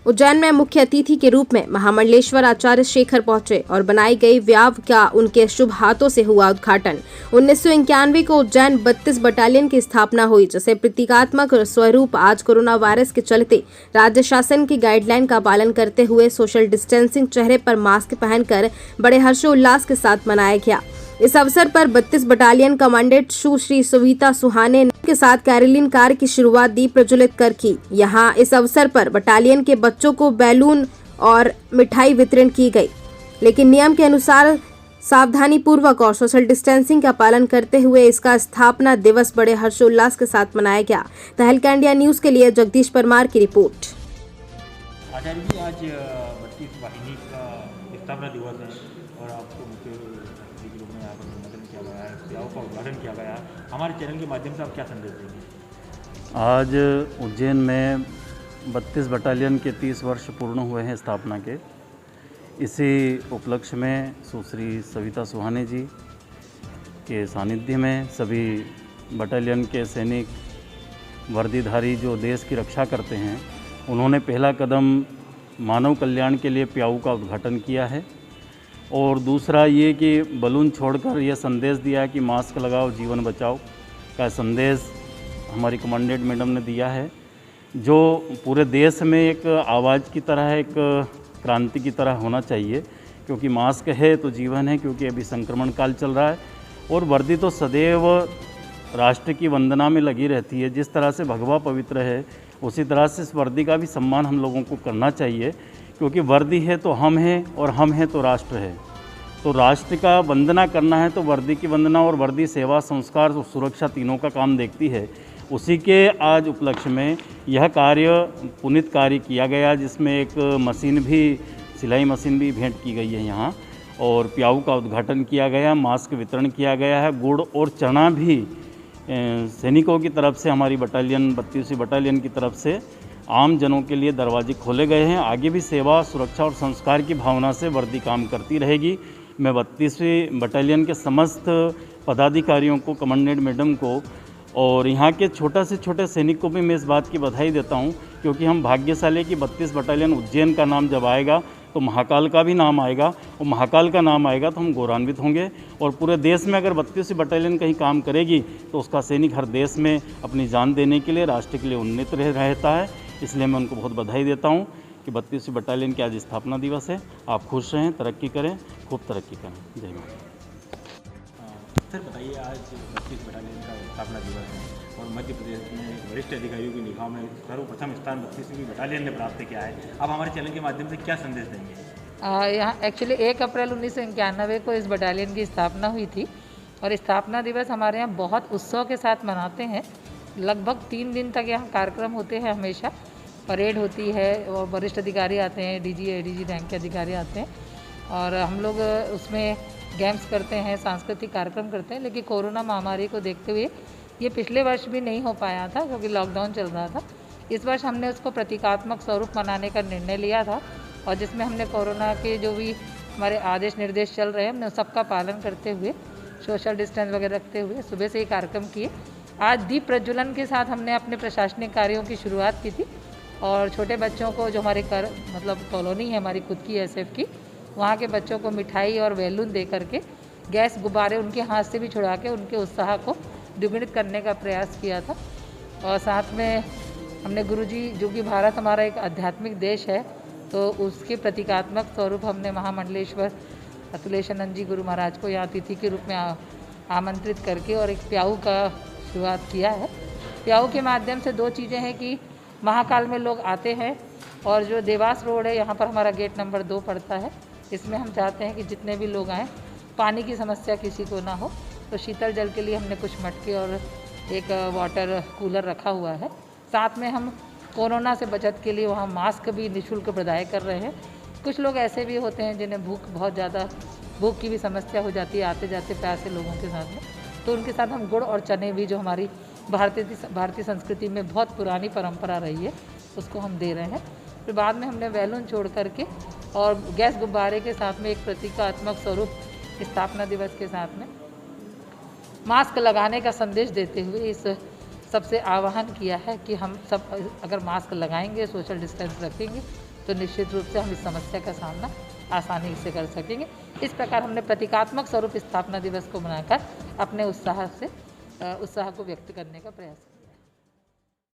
उज्जैन में मुख्य अतिथि के रूप में महामंडलेश्वर आचार्य शेखर पहुंचे और बनाई गई व्याव का उनके शुभ हाथों से हुआ उद्घाटन। 1991 को उज्जैन 32 बटालियन की स्थापना हुई, जिसे प्रतीकात्मक स्वरूप आज कोरोना वायरस के चलते राज्य शासन की गाइडलाइन का पालन करते हुए सोशल डिस्टेंसिंग, चेहरे पर मास्क पहनकर बड़े हर्षोल्लास के साथ मनाया गया। इस अवसर पर 32 बटालियन कमांडेंट सुश्री सविता सुहाने के साथ कैरोलिन कार की शुरुआत दीप प्रज्वलित कर की। यहाँ इस अवसर पर बटालियन के बच्चों को बैलून और मिठाई वितरण की गई, लेकिन नियम के अनुसार सावधानी पूर्वक और सोशल डिस्टेंसिंग का पालन करते हुए इसका स्थापना दिवस बड़े हर्षोल्लास के साथ मनाया गया। तहलका इंडिया न्यूज के लिए जगदीश परमार की रिपोर्ट। आचार्य जी, आज 32 वाहिनी का स्थापना दिवस है और आपको मुख्य अतिथि के रूप में यहाँ पर निमंत्रण किया गया है, सेवाओं का उद्घाटन किया गया है। हमारे चैनल के माध्यम से आप क्या संदेश देंगे? आज उज्जैन में 32 बटालियन के 30 वर्ष पूर्ण हुए हैं स्थापना के। इसी उपलक्ष्य में सुश्री सविता सुहाने जी के सानिध्य में सभी बटालियन के सैनिक वर्दीधारी जो देश की रक्षा करते हैं, उन्होंने पहला कदम मानव कल्याण के लिए प्याऊ का उद्घाटन किया है और दूसरा ये कि बलून छोड़कर यह संदेश दिया है कि मास्क लगाओ जीवन बचाओ का संदेश हमारी कमांडेंट मैडम ने दिया है, जो पूरे देश में एक आवाज़ की तरह, एक क्रांति की तरह होना चाहिए। क्योंकि मास्क है तो जीवन है, क्योंकि अभी संक्रमण काल चल रहा है और वर्दी तो सदैव राष्ट्र की वंदना में लगी रहती है। जिस तरह से भगवा पवित्र है, उसी तरह से इस वर्दी का भी सम्मान हम लोगों को करना चाहिए, क्योंकि वर्दी है तो हम हैं और हम हैं तो राष्ट्र है। तो राष्ट्र का वंदना करना है तो वर्दी की वंदना, और वर्दी सेवा, संस्कार और सुरक्षा तीनों का काम देखती है। उसी के आज उपलक्ष्य में यह कार्य पुनीत कार्य किया गया, जिसमें एक मशीन भी, सिलाई मशीन भी भेंट की गई है यहाँ, और प्याऊ का उद्घाटन किया गया, मास्क वितरण किया गया है। गुड़ और चना भी सैनिकों की तरफ से, हमारी बटालियन 32वीं बटालियन की तरफ से आम जनों के लिए दरवाजे खोले गए हैं। आगे भी सेवा, सुरक्षा और संस्कार की भावना से वर्दी काम करती रहेगी। मैं 32वीं बटालियन के समस्त पदाधिकारियों को, कमांडेंट मैडम को और यहाँ के छोटा से छोटे सैनिक को भी मैं इस बात की बधाई देता हूँ, क्योंकि हम भाग्यशाली कि 32 बटालियन उज्जैन का नाम जब आएगा तो महाकाल का भी नाम आएगा, और महाकाल का नाम आएगा तो हम गौरवान्वित होंगे। और पूरे देश में अगर 32वीं बटालियन कहीं काम करेगी तो उसका सैनिक हर देश में अपनी जान देने के लिए, राष्ट्र के लिए उन्नत रहता है। इसलिए मैं उनको बहुत बधाई देता हूँ कि 32वीं बटालियन की आज स्थापना दिवस है। आप खुश रहें, तरक्की करें, खूब तरक्की करें। जय माता। सर बताइए, आज 32 बटालियन का स्थापना दिवस है और मध्य प्रदेश में वरिष्ठ अधिकारियों की निगाह में सर्वप्रथम स्थान 32वीं बटालियन ने प्राप्त किया है। आप हमारे चैनल के माध्यम से क्या संदेश देंगे? यहाँ एक्चुअली 1 अप्रैल 1991 को इस बटालियन की स्थापना हुई थी और स्थापना दिवस हमारे यहाँ बहुत उत्सव के साथ मनाते हैं। लगभग 3 दिन तक यहाँ कार्यक्रम होते हैं, हमेशा परेड होती है और वरिष्ठ अधिकारी आते हैं, डीजी, एडीजी रैंक के अधिकारी आते हैं और हम लोग उसमें गेम्स करते हैं, सांस्कृतिक कार्यक्रम करते हैं। लेकिन कोरोना महामारी को देखते हुए ये पिछले वर्ष भी नहीं हो पाया था, क्योंकि लॉकडाउन चल रहा था। इस वर्ष हमने उसको प्रतीकात्मक स्वरूप मनाने का निर्णय लिया था और जिसमें हमने कोरोना के जो भी हमारे आदेश निर्देश चल रहे हैं, हमने सबका पालन करते हुए, सोशल डिस्टेंस वगैरह रखते हुए सुबह से ही कार्यक्रम किए। आज दीप प्रज्वलन के साथ हमने अपने प्रशासनिक कार्यों की शुरुआत की थी और छोटे बच्चों को, जो हमारे मतलब कॉलोनी है हमारी खुद की एसएफ की, वहाँ के बच्चों को मिठाई और बैलून दे करके, गैस गुब्बारे उनके हाथ से भी छुड़ा के उनके उत्साह को द्विगुणित करने का प्रयास किया था। और साथ में हमने गुरुजी, जो कि भारत हमारा एक आध्यात्मिक देश है, तो उसके प्रतीकात्मक स्वरूप हमने महामंडलेश्वर अतुलेशानंद जी गुरु महाराज को यहाँ अतिथि के रूप में आमंत्रित करके और एक प्याऊ का शुरुआत किया है। प्याऊ के माध्यम से 2 चीज़ें हैं कि महाकाल में लोग आते हैं और जो देवास रोड है, यहाँ पर हमारा गेट नंबर 2 पड़ता है। इसमें हम चाहते हैं कि जितने भी लोग आएँ, पानी की समस्या किसी को ना हो, तो शीतल जल के लिए हमने कुछ मटके और एक वाटर कूलर रखा हुआ है। साथ में हम कोरोना से बचत के लिए वहाँ मास्क भी निःशुल्क प्रदाय कर रहे हैं। कुछ लोग ऐसे भी होते हैं जिन्हें बहुत ज़्यादा भूख की भी समस्या हो जाती है आते जाते प्यासे लोगों के साथ में, तो उनके साथ हम गुड़ और चने भी, जो हमारी भारतीय संस्कृति में बहुत पुरानी परंपरा रही है, उसको हम दे रहे हैं। फिर बाद में हमने बैलून छोड़ करके और गैस गुब्बारे के साथ में एक प्रतीकात्मक स्वरूप स्थापना दिवस के साथ में मास्क लगाने का संदेश देते हुए इस सबसे आह्वान किया है कि हम सब अगर मास्क लगाएंगे, सोशल डिस्टेंस रखेंगे, तो निश्चित रूप से हम इस समस्या का सामना आसानी से कर सकेंगे। इस प्रकार हमने प्रतीकात्मक स्वरूप स्थापना दिवस को मनाकर अपने उत्साह को व्यक्त करने का प्रयास किया।